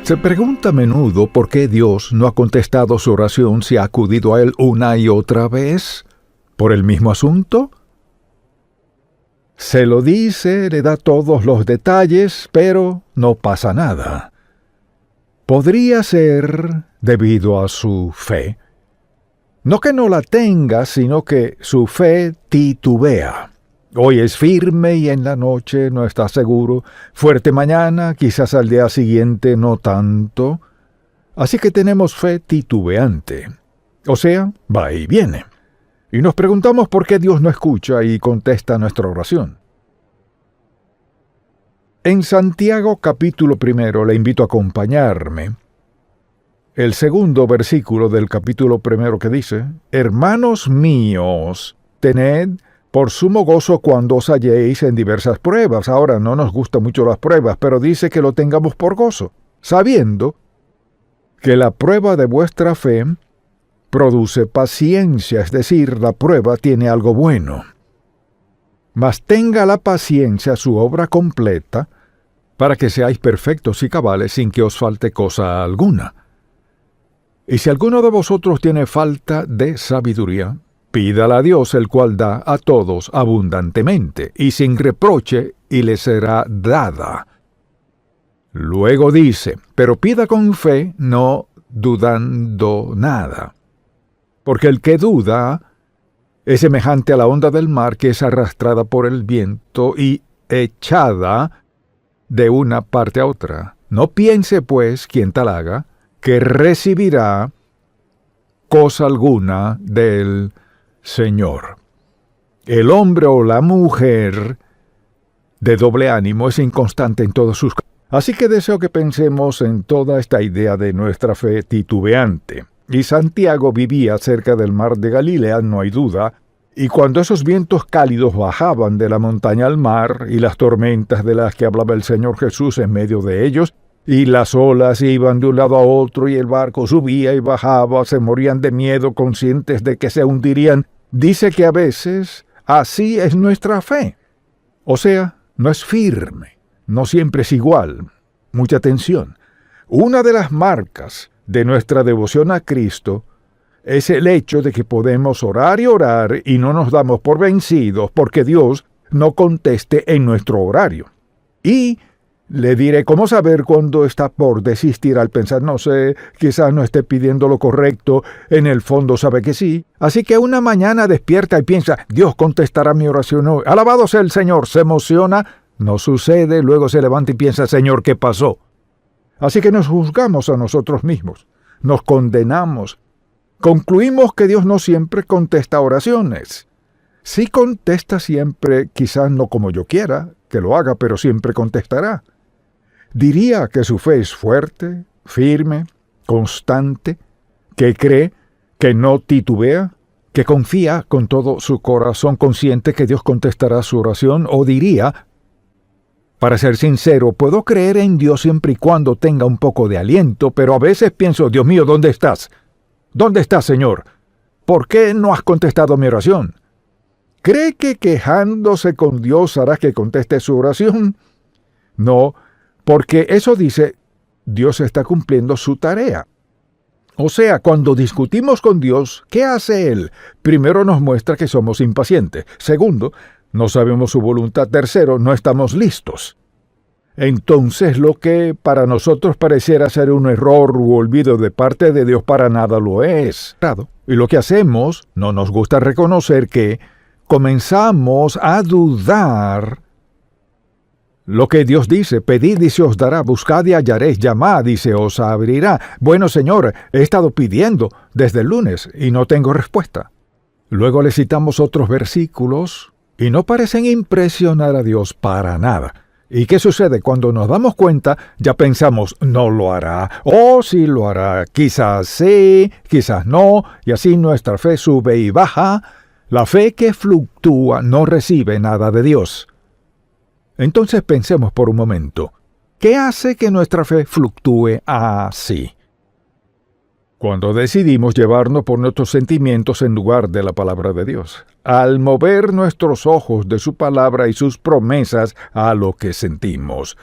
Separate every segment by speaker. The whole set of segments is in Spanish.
Speaker 1: Se pregunta a menudo por qué Dios no ha contestado su oración si ha acudido a Él una y otra vez. ¿Por el mismo asunto? Se lo dice, le da todos los detalles, pero no pasa nada. Podría ser debido a su fe. No que no la tenga, sino que su fe titubea. Hoy es firme y en la noche no está seguro. Fuerte mañana, quizás al día siguiente no tanto. Así que tenemos fe titubeante. O sea, va y viene. Y nos preguntamos por qué Dios no escucha y contesta nuestra oración. En Santiago capítulo 1, le invito a acompañarme. El segundo versículo del capítulo 1 que dice: Hermanos míos, tened por sumo gozo cuando os halléis en diversas pruebas. Ahora, no nos gustan mucho las pruebas, pero dice que lo tengamos por gozo, sabiendo que la prueba de vuestra fe produce paciencia, es decir, la prueba tiene algo bueno. Mas tenga la paciencia su obra completa, para que seáis perfectos y cabales sin que os falte cosa alguna. Y si alguno de vosotros tiene falta de sabiduría, pídala a Dios, el cual da a todos abundantemente, y sin reproche, y le será dada. Luego dice, pero pida con fe, no dudando nada. Porque el que duda es semejante a la onda del mar que es arrastrada por el viento y echada de una parte a otra. No piense, pues, quien tal haga, que recibirá cosa alguna del Señor. El hombre o la mujer de doble ánimo es inconstante en todos sus caminos. Así que deseo que pensemos en toda esta idea de nuestra fe titubeante. Y Santiago vivía cerca del mar de Galilea, no hay duda, y cuando esos vientos cálidos bajaban de la montaña al mar, y las tormentas de las que hablaba el Señor Jesús en medio de ellos, y las olas iban de un lado a otro y el barco subía y bajaba, se morían de miedo, conscientes de que se hundirían. Dice que a veces así es nuestra fe. O sea, no es firme, no siempre es igual. Mucha atención. Una de las marcas de nuestra devoción a Cristo es el hecho de que podemos orar y no nos damos por vencidos porque Dios no conteste en nuestro horario. Y le diré cómo saber cuándo está por desistir al pensar, no sé, quizás no esté pidiendo lo correcto, en el fondo sabe que sí. Así que una mañana despierta y piensa, Dios contestará mi oración hoy. Alabado sea el Señor, se emociona, no sucede, luego se levanta y piensa, Señor, ¿qué pasó? Así que nos juzgamos a nosotros mismos, nos condenamos, concluimos que Dios no siempre contesta oraciones. Sí contesta siempre, quizás no como yo quiera que lo haga, pero siempre contestará. Diría que su fe es fuerte, firme, constante, que cree, que no titubea, que confía con todo su corazón, consciente que Dios contestará su oración, o diría, para ser sincero, puedo creer en Dios siempre y cuando tenga un poco de aliento, pero a veces pienso, Dios mío, ¿dónde estás? ¿Dónde estás, Señor? ¿Por qué no has contestado mi oración? ¿Cree que quejándose con Dios hará que conteste su oración? No, porque eso dice, Dios está cumpliendo su tarea. O sea, cuando discutimos con Dios, ¿qué hace Él? Primero nos muestra que somos impacientes. Segundo, no sabemos su voluntad. Tercero, no estamos listos. Entonces, lo que para nosotros pareciera ser un error u olvido de parte de Dios, para nada lo es. Y lo que hacemos, no nos gusta reconocer que comenzamos a dudar lo que Dios dice, pedid y se os dará, buscad y hallaréis, llamad y se os abrirá. Bueno, Señor, he estado pidiendo desde el lunes y no tengo respuesta. Luego le citamos otros versículos y no parecen impresionar a Dios para nada. ¿Y qué sucede? Cuando nos damos cuenta, ya pensamos, no lo hará, o sí lo hará, quizás sí, quizás no, y así nuestra fe sube y baja. La fe que fluctúa no recibe nada de Dios. Entonces pensemos por un momento, ¿qué hace que nuestra fe fluctúe así? Cuando decidimos llevarnos por nuestros sentimientos en lugar de la palabra de Dios, al mover nuestros ojos de su palabra y sus promesas a lo que sentimos.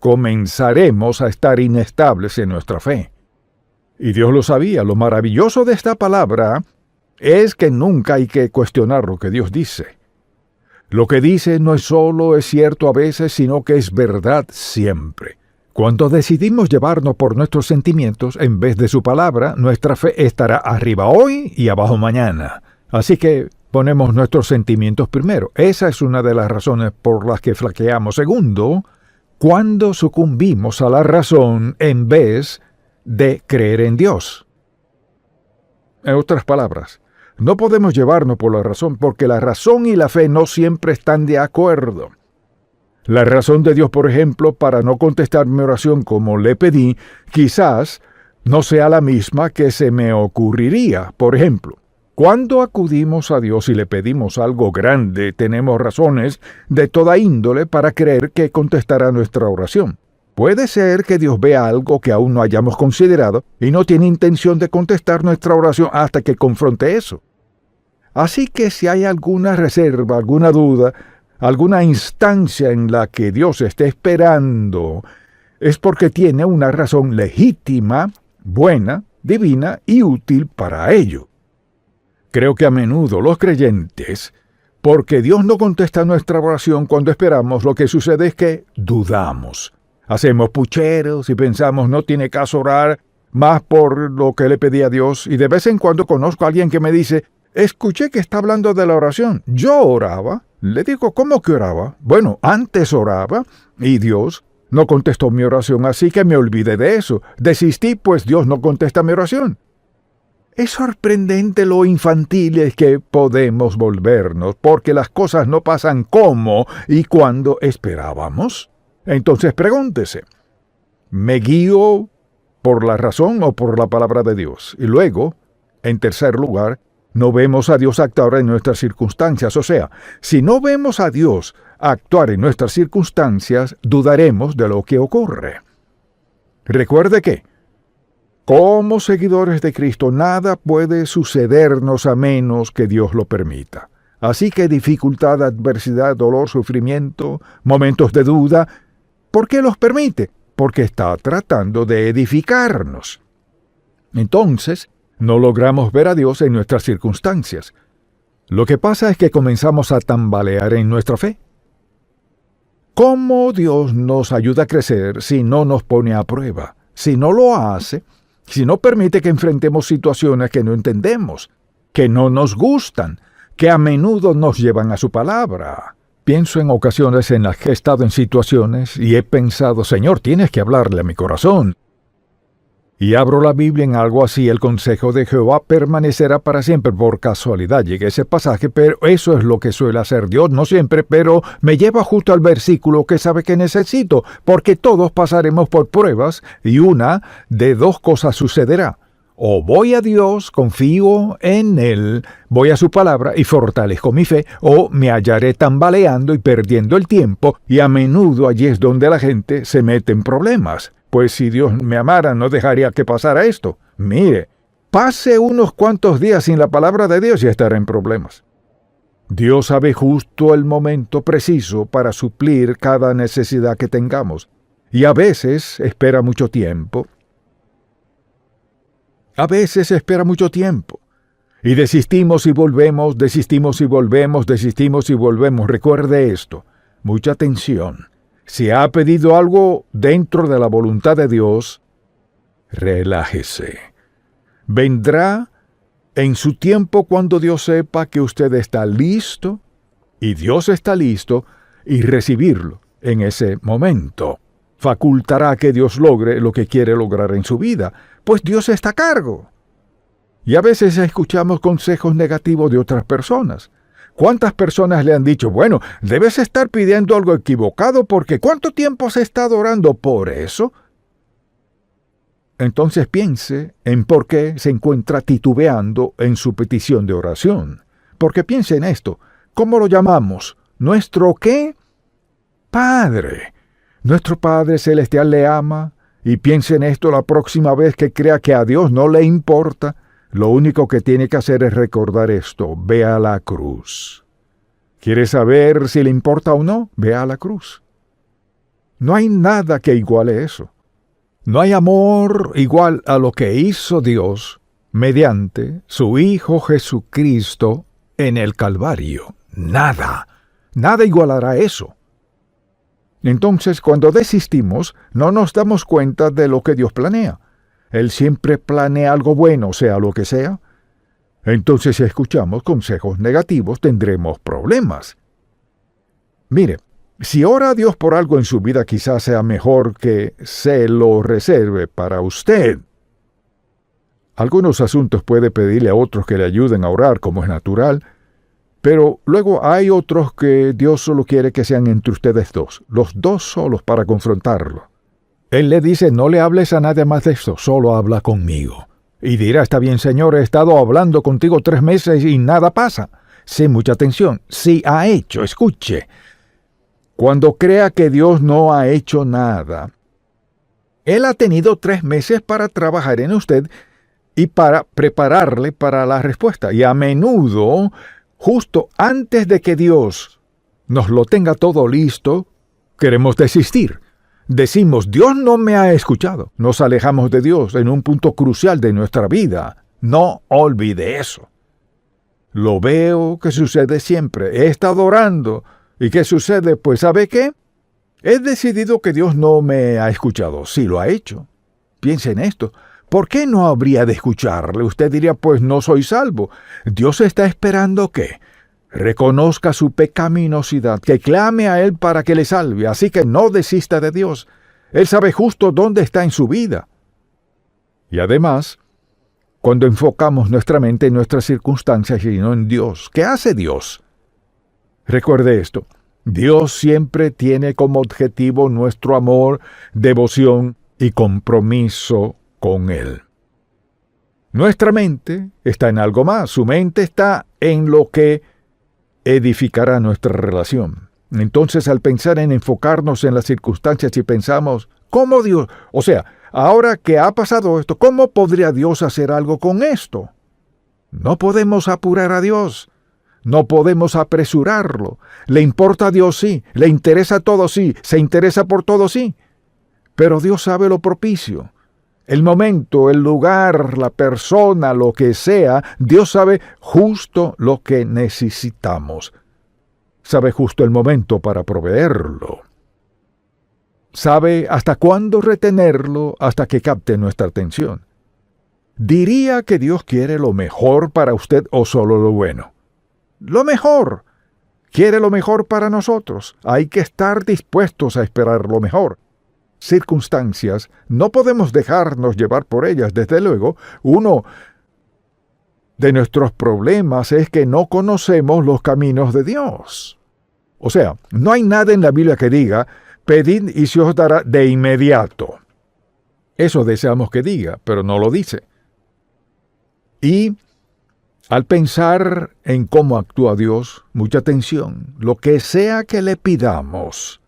Speaker 1: comenzaremos a estar inestables en nuestra fe. Y Dios lo sabía. Lo maravilloso de esta palabra es que nunca hay que cuestionar lo que Dios dice. Lo que dice no es solo es cierto a veces, sino que es verdad siempre. Cuando decidimos llevarnos por nuestros sentimientos en vez de su palabra, nuestra fe estará arriba hoy y abajo mañana. Así que ponemos nuestros sentimientos primero. Esa es una de las razones por las que flaqueamos. Segundo, cuando sucumbimos a la razón en vez de creer en Dios. En otras palabras, no podemos llevarnos por la razón porque la razón y la fe no siempre están de acuerdo. La razón de Dios, por ejemplo, para no contestar mi oración como le pedí, quizás no sea la misma que se me ocurriría. Por ejemplo, cuando acudimos a Dios y le pedimos algo grande, tenemos razones de toda índole para creer que contestará nuestra oración. Puede ser que Dios vea algo que aún no hayamos considerado y no tiene intención de contestar nuestra oración hasta que confronte eso. Así que si hay alguna reserva, alguna duda, alguna instancia en la que Dios esté esperando, es porque tiene una razón legítima, buena, divina y útil para ello. Creo que a menudo los creyentes, porque Dios no contesta nuestra oración cuando esperamos, lo que sucede es que dudamos. Hacemos pucheros y pensamos no tiene caso orar más por lo que le pedí a Dios, y de vez en cuando conozco a alguien que me dice, escuché que está hablando de la oración. Yo oraba. Le digo, ¿cómo que oraba? Bueno, antes oraba y Dios no contestó mi oración, así que me olvidé de eso. Desistí, pues Dios no contesta mi oración. Es sorprendente lo infantiles que podemos volvernos, porque las cosas no pasan como y cuando esperábamos. Entonces pregúntese, ¿me guío por la razón o por la palabra de Dios? Y luego, en tercer lugar, no vemos a Dios actuar en nuestras circunstancias. O sea, si no vemos a Dios actuar en nuestras circunstancias, dudaremos de lo que ocurre. Recuerde que, como seguidores de Cristo, nada puede sucedernos a menos que Dios lo permita. Así que dificultad, adversidad, dolor, sufrimiento, momentos de duda, ¿por qué los permite? Porque está tratando de edificarnos. Entonces, no logramos ver a Dios en nuestras circunstancias. Lo que pasa es que comenzamos a tambalear en nuestra fe. ¿Cómo Dios nos ayuda a crecer si no nos pone a prueba? Si no lo hace, si no permite que enfrentemos situaciones que no entendemos, que no nos gustan, que a menudo nos llevan a su palabra. Pienso en ocasiones en las que he estado en situaciones y he pensado, Señor, tienes que hablarle a mi corazón. Y abro la Biblia en algo así, el consejo de Jehová permanecerá para siempre. Por casualidad llegué a ese pasaje, pero eso es lo que suele hacer Dios, no siempre, pero me lleva justo al versículo que sabe que necesito, porque todos pasaremos por pruebas y una de dos cosas sucederá. O voy a Dios, confío en Él, voy a su palabra y fortalezco mi fe, o me hallaré tambaleando y perdiendo el tiempo, y a menudo allí es donde la gente se mete en problemas. Pues si Dios me amara, no dejaría que pasara esto. Mire, pase unos cuantos días sin la palabra de Dios y estará en problemas. Dios sabe justo el momento preciso para suplir cada necesidad que tengamos, y a veces espera mucho tiempo. Y desistimos y volvemos, desistimos y volvemos, desistimos y volvemos. Recuerde esto, mucha atención. Si ha pedido algo dentro de la voluntad de Dios, relájese. Vendrá en su tiempo cuando Dios sepa que usted está listo, y Dios está listo, y recibirlo en ese momento. Facultará que Dios logre lo que quiere lograr en su vida, pues Dios está a cargo. Y a veces escuchamos consejos negativos de otras personas. ¿Cuántas personas le han dicho, bueno, debes estar pidiendo algo equivocado porque ¿cuánto tiempo has estado orando por eso? Entonces piense en por qué se encuentra titubeando en su petición de oración. Porque piense en esto, ¿cómo lo llamamos? ¿Nuestro qué? Padre. Nuestro Padre Celestial le ama, y piense en esto la próxima vez que crea que a Dios no le importa. Lo único que tiene que hacer es recordar esto, ve a la cruz. ¿Quiere saber si le importa o no? Ve a la cruz. No hay nada que iguale eso. No hay amor igual a lo que hizo Dios mediante su Hijo Jesucristo en el Calvario. Nada. Nada igualará eso. Entonces, cuando desistimos, no nos damos cuenta de lo que Dios planea. Él siempre planea algo bueno, sea lo que sea. Entonces, si escuchamos consejos negativos, tendremos problemas. Mire, si ora a Dios por algo en su vida, quizás sea mejor que se lo reserve para usted. Algunos asuntos puede pedirle a otros que le ayuden a orar, como es natural, pero luego hay otros que Dios solo quiere que sean entre ustedes dos, los dos solos para confrontarlo. Él le dice, no le hables a nadie más de esto, solo habla conmigo. Y dirá, está bien, Señor, he estado hablando contigo 3 meses y nada pasa. Sí, mucha atención. Sí ha hecho, escuche. Cuando crea que Dios no ha hecho nada, Él ha tenido 3 meses para trabajar en usted y para prepararle para la respuesta. Y a menudo, justo antes de que Dios nos lo tenga todo listo, queremos desistir. Decimos, Dios no me ha escuchado. Nos alejamos de Dios en un punto crucial de nuestra vida. No olvide eso. Lo veo que sucede siempre. He estado orando. ¿Y qué sucede? Pues ¿sabe qué? He decidido que Dios no me ha escuchado. Sí lo ha hecho. Piense en esto. ¿Por qué no habría de escucharle? Usted diría, pues no soy salvo. Dios está esperando que reconozca su pecaminosidad, que clame a Él para que le salve. Así que no desista de Dios. Él sabe justo dónde está en su vida. Y además, cuando enfocamos nuestra mente en nuestras circunstancias y no en Dios, ¿qué hace Dios? Recuerde esto, Dios siempre tiene como objetivo nuestro amor, devoción y compromiso con Él. Nuestra mente está en algo más, su mente está en lo que edificará nuestra relación. Entonces, al pensar en enfocarnos en las circunstancias y pensamos, ¿cómo Dios? O sea, ahora que ha pasado esto, ¿cómo podría Dios hacer algo con esto? No podemos apurar a Dios. No podemos apresurarlo. Le importa a Dios, sí. Le interesa todo, sí. Se interesa por todo, sí. Pero Dios sabe lo propicio. El momento, el lugar, la persona, lo que sea, Dios sabe justo lo que necesitamos. Sabe justo el momento para proveerlo. Sabe hasta cuándo retenerlo hasta que capte nuestra atención. ¿Diría que Dios quiere lo mejor para usted o solo lo bueno? Lo mejor. Quiere lo mejor para nosotros. Hay que estar dispuestos a esperar lo mejor. Circunstancias, no podemos dejarnos llevar por ellas. Desde luego, uno de nuestros problemas es que no conocemos los caminos de Dios. O sea, no hay nada en la Biblia que diga, pedid y se os dará de inmediato. Eso deseamos que diga, pero no lo dice. Y al pensar en cómo actúa Dios, mucha atención, lo que sea que le pidamos,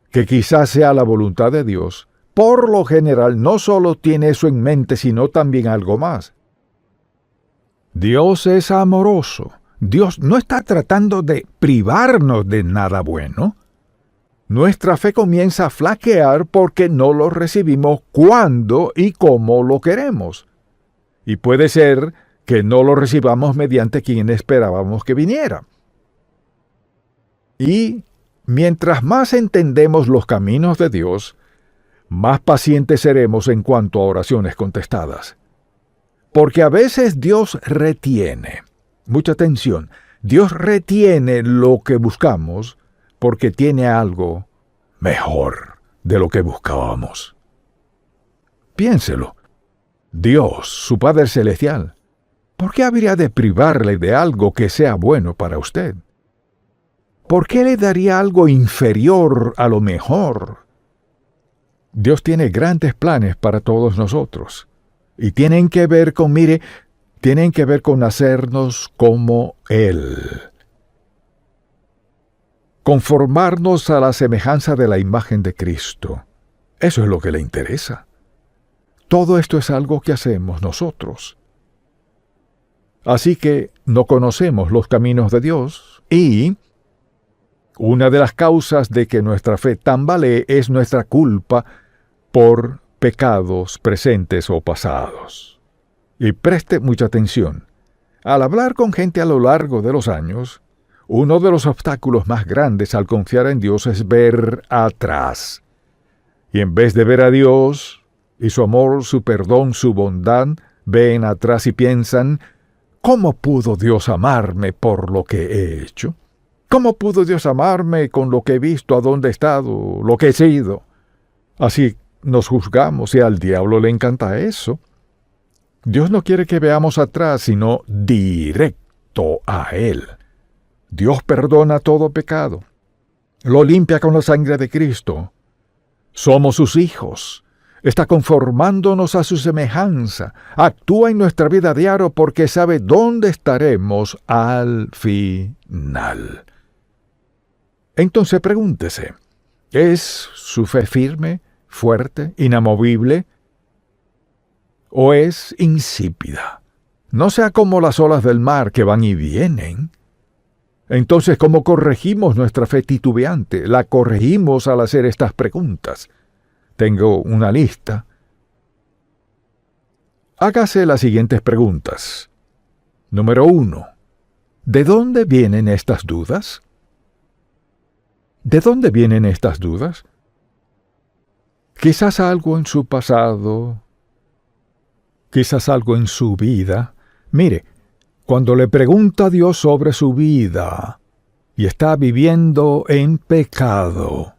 Speaker 1: que quizás sea la voluntad de Dios, por lo general no solo tiene eso en mente, sino también algo más. Dios es amoroso. Dios no está tratando de privarnos de nada bueno. Nuestra fe comienza a flaquear porque no lo recibimos cuando y cómo lo queremos. Y puede ser que no lo recibamos mediante quien esperábamos que viniera. Y mientras más entendemos los caminos de Dios, más pacientes seremos en cuanto a oraciones contestadas. Porque a veces Dios retiene, mucha atención, Dios retiene lo que buscamos porque tiene algo mejor de lo que buscábamos. Piénselo. Dios, su Padre Celestial, ¿por qué habría de privarle de algo que sea bueno para usted? ¿Por qué le daría algo inferior a lo mejor? Dios tiene grandes planes para todos nosotros. Y tienen que ver con, tienen que ver con hacernos como Él. Conformarnos a la semejanza de la imagen de Cristo. Eso es lo que le interesa. Todo esto es algo que hacemos nosotros. Así que no conocemos los caminos de Dios y Una de las causas de que nuestra fe tambalee es nuestra culpa por pecados presentes o pasados. Y preste mucha atención. Al hablar con gente a lo largo de los años, uno de los obstáculos más grandes al confiar en Dios es ver atrás. Y en vez de ver a Dios y su amor, su perdón, su bondad, ven atrás y piensan, ¿cómo pudo Dios amarme por lo que he hecho? ¿Cómo pudo Dios amarme con lo que he visto, a dónde he estado, lo que he sido? Así nos juzgamos y al diablo le encanta eso. Dios no quiere que veamos atrás, sino directo a Él. Dios perdona todo pecado. Lo limpia con la sangre de Cristo. Somos sus hijos. Está conformándonos a su semejanza. Actúa en nuestra vida diaria porque sabe dónde estaremos al final. Entonces pregúntese, ¿es su fe firme, fuerte, inamovible? ¿O es insípida? No sea como las olas del mar que van y vienen. Entonces, ¿cómo corregimos nuestra fe titubeante? La corregimos al hacer estas preguntas. Tengo una lista. Hágase las siguientes preguntas. Número 1. ¿De dónde vienen estas dudas? ¿De dónde vienen estas dudas? Quizás algo en su pasado, quizás algo en su vida. Mire, cuando le pregunta a Dios sobre su vida y está viviendo en pecado,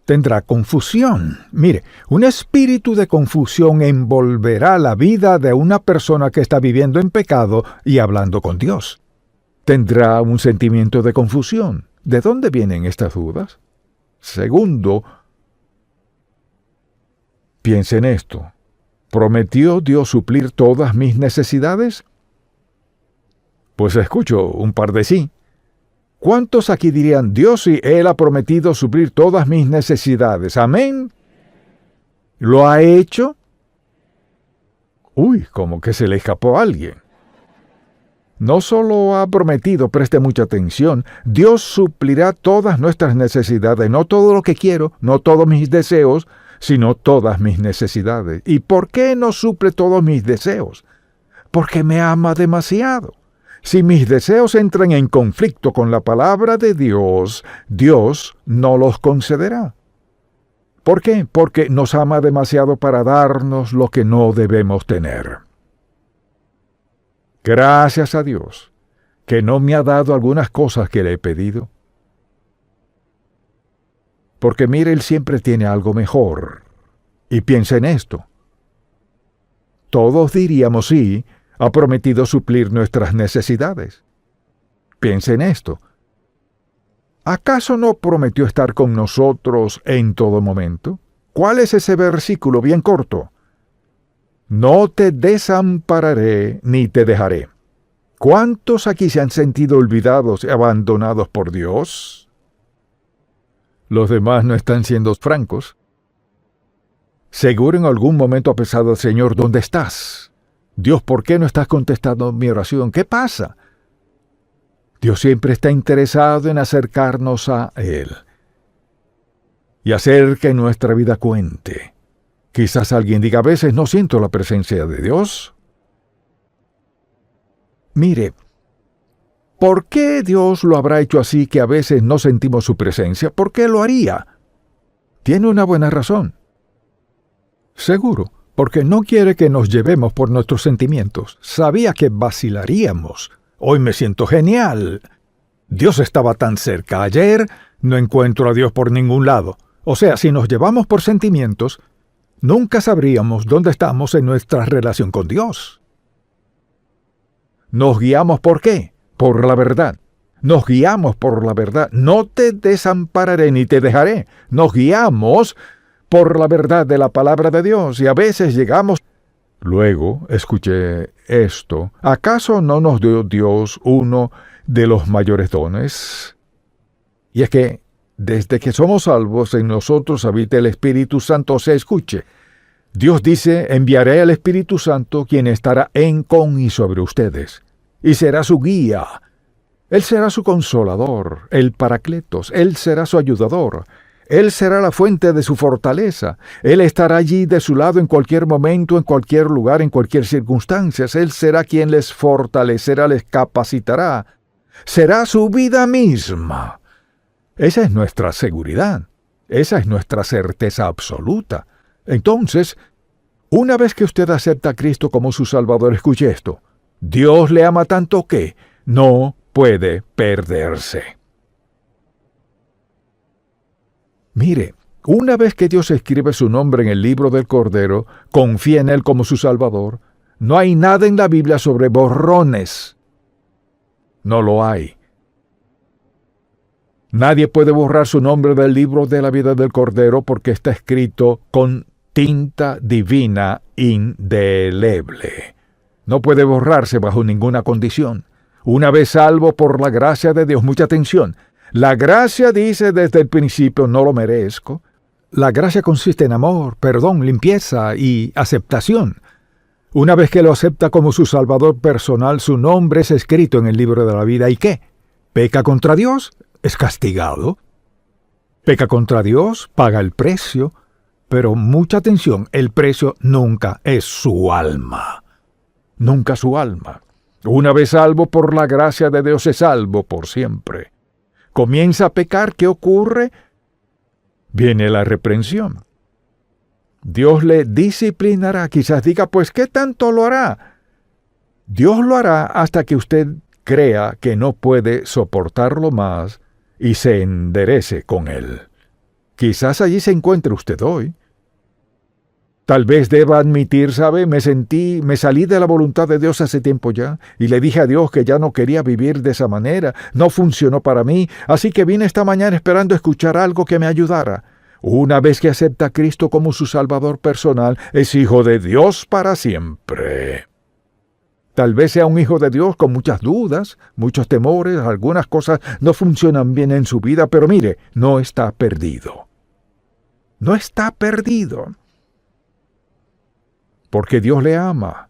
Speaker 1: tendrá confusión. Mire, un espíritu de confusión envolverá la vida de una persona que está viviendo en pecado y hablando con Dios. Tendrá un sentimiento de confusión. ¿De dónde vienen estas dudas? Segundo, piense en esto. ¿Prometió Dios suplir todas mis necesidades? Pues escucho un par de sí. ¿Cuántos aquí dirían, Dios sí, Él ha prometido suplir todas mis necesidades? Amén. ¿Lo ha hecho? Uy, como que se le escapó a alguien. No solo ha prometido, preste mucha atención, Dios suplirá todas nuestras necesidades, no todo lo que quiero, no todos mis deseos, sino todas mis necesidades. ¿Y por qué no suple todos mis deseos? Porque me ama demasiado. Si mis deseos entran en conflicto con la palabra de Dios, Dios no los concederá. ¿Por qué? Porque nos ama demasiado para darnos lo que no debemos tener. Gracias a Dios, que no me ha dado algunas cosas que le he pedido. Porque mire, Él siempre tiene algo mejor. Y piensa en esto. Todos diríamos sí, ha prometido suplir nuestras necesidades. Piensa en esto. ¿Acaso no prometió estar con nosotros en todo momento? ¿Cuál es ese versículo bien corto? No te desampararé ni te dejaré. ¿Cuántos aquí se han sentido olvidados y abandonados por Dios? Los demás no están siendo francos. Seguro en algún momento ha pensado el Señor, ¿dónde estás? Dios, ¿por qué no estás contestando mi oración? ¿Qué pasa? Dios siempre está interesado en acercarnos a Él y hacer que nuestra vida cuente. Quizás alguien diga, a veces no siento la presencia de Dios. Mire, ¿por qué Dios lo habrá hecho así que a veces no sentimos su presencia? ¿Por qué lo haría? Tiene una buena razón. Seguro, porque no quiere que nos llevemos por nuestros sentimientos. Sabía que vacilaríamos. Hoy me siento genial. Dios estaba tan cerca. Ayer no encuentro a Dios por ningún lado. O sea, si nos llevamos por sentimientos, nunca sabríamos dónde estamos en nuestra relación con Dios. Nos guiamos ¿por qué? Por la verdad. Nos guiamos por la verdad. No te desampararé ni te dejaré. Nos guiamos por la verdad de la palabra de Dios y a veces llegamos. Luego, escuché esto. ¿Acaso no nos dio Dios uno de los mayores dones? Y es que desde que somos salvos, en nosotros habita el Espíritu Santo. Se escuche. Dios dice, enviaré al Espíritu Santo, quien estará en, con y sobre ustedes, y será su guía. Él será su consolador, el Paracletos. Él será su ayudador. Él será la fuente de su fortaleza. Él estará allí de su lado en cualquier momento, en cualquier lugar, en cualquier circunstancia. Él será quien les fortalecerá, les capacitará. Será su vida misma. Esa es nuestra seguridad. Esa es nuestra certeza absoluta. Entonces, una vez que usted acepta a Cristo como su Salvador, escuche esto. Dios le ama tanto que no puede perderse. Mire, una vez que Dios escribe su nombre en el libro del Cordero, confía en Él como su Salvador, no hay nada en la Biblia sobre borrones. No lo hay. Nadie puede borrar su nombre del libro de la vida del Cordero porque está escrito con tinta divina indeleble. No puede borrarse bajo ninguna condición. Una vez salvo por la gracia de Dios, mucha atención. La gracia dice desde el principio, no lo merezco. La gracia consiste en amor, perdón, limpieza y aceptación. Una vez que lo acepta como su Salvador personal, su nombre es escrito en el libro de la vida. ¿Y qué? ¿Peca contra Dios? Es castigado. Peca contra Dios, paga el precio. Pero mucha atención, el precio nunca es su alma. Nunca su alma. Una vez salvo por la gracia de Dios, es salvo por siempre. Comienza a pecar, ¿qué ocurre? Viene la reprensión. Dios le disciplinará. Quizás diga, pues, ¿qué tanto lo hará? Dios lo hará hasta que usted crea que no puede soportarlo más y se enderece con él. Quizás allí se encuentre usted hoy. Tal vez deba admitir, ¿sabe? Me salí de la voluntad de Dios hace tiempo ya, y le dije a Dios que ya no quería vivir de esa manera, no funcionó para mí, así que vine esta mañana esperando escuchar algo que me ayudara. Una vez que acepta a Cristo como su Salvador personal, es hijo de Dios para siempre. Tal vez sea un hijo de Dios con muchas dudas, muchos temores, algunas cosas no funcionan bien en su vida, pero mire, no está perdido. No está perdido. Porque Dios le ama,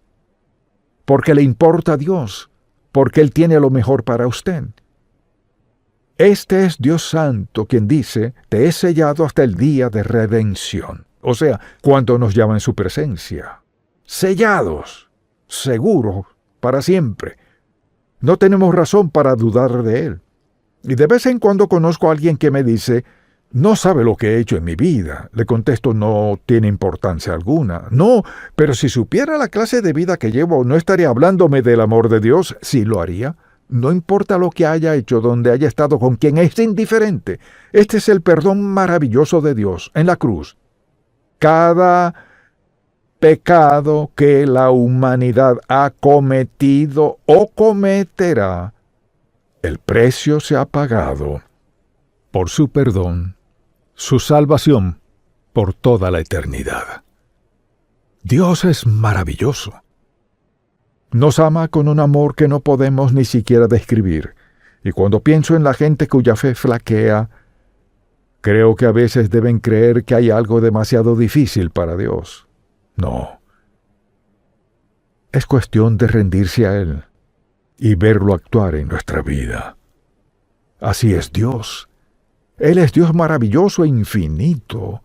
Speaker 1: porque le importa a Dios, porque Él tiene lo mejor para usted. Este es Dios Santo quien dice, te he sellado hasta el día de redención. O sea, cuando nos llama en su presencia. Sellados, seguros, para siempre. No tenemos razón para dudar de Él. Y de vez en cuando conozco a alguien que me dice, no sabe lo que he hecho en mi vida. Le contesto, no tiene importancia alguna. No, pero si supiera la clase de vida que llevo, ¿no estaría hablándome del amor de Dios? Sí lo haría. No importa lo que haya hecho, donde haya estado, con quien es indiferente. Este es el perdón maravilloso de Dios en la cruz. Cada pecado que la humanidad ha cometido o cometerá, el precio se ha pagado por su perdón, su salvación por toda la eternidad. Dios es maravilloso. Nos ama con un amor que no podemos ni siquiera describir. Y cuando pienso en la gente cuya fe flaquea, creo que a veces deben creer que hay algo demasiado difícil para Dios. No. Es cuestión de rendirse a Él y verlo actuar en nuestra vida. Así es Dios. Él es Dios maravilloso e infinito,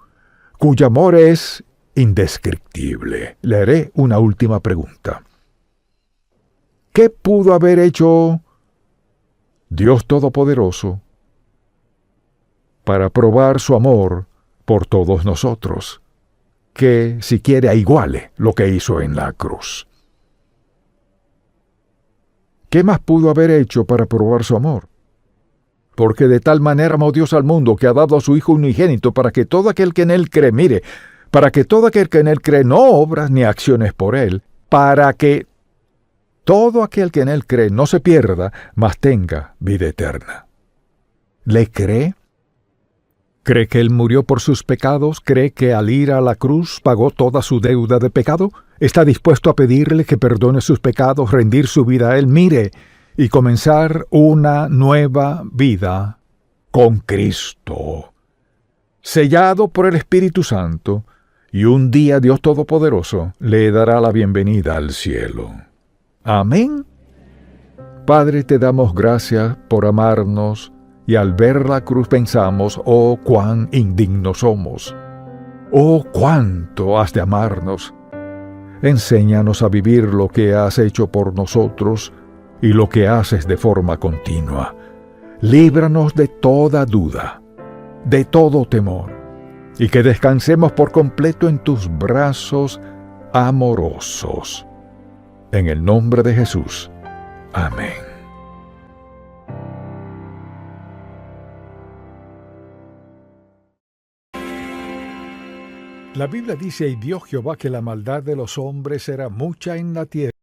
Speaker 1: cuyo amor es indescriptible. Le haré una última pregunta. ¿Qué pudo haber hecho Dios Todopoderoso para probar su amor por todos nosotros, que siquiera iguale lo que hizo en la cruz? ¿Qué más pudo haber hecho para probar su amor? Porque de tal manera amó Dios al mundo que ha dado a su Hijo unigénito para que todo aquel que en Él cree, mire, para que todo aquel que en Él cree, no obras ni acciones por Él, para que todo aquel que en Él cree no se pierda, mas tenga vida eterna. ¿Le cree? ¿Cree que Él murió por sus pecados? ¿Cree que al ir a la cruz pagó toda su deuda de pecado? ¿Está dispuesto a pedirle que perdone sus pecados, rendir su vida a Él? Mire, y comenzar una nueva vida con Cristo, sellado por el Espíritu Santo, y un día Dios Todopoderoso le dará la bienvenida al cielo. Amén. Padre, te damos gracias por amarnos, y al ver la cruz pensamos, oh, cuán indignos somos. Oh, cuánto has de amarnos. Enséñanos a vivir lo que has hecho por nosotros y lo que haces de forma continua. Líbranos de toda duda, de todo temor, y que descansemos por completo en tus brazos amorosos. En el nombre de Jesús. Amén. La Biblia dice: y vio Jehová que la maldad de los hombres era mucha en la tierra,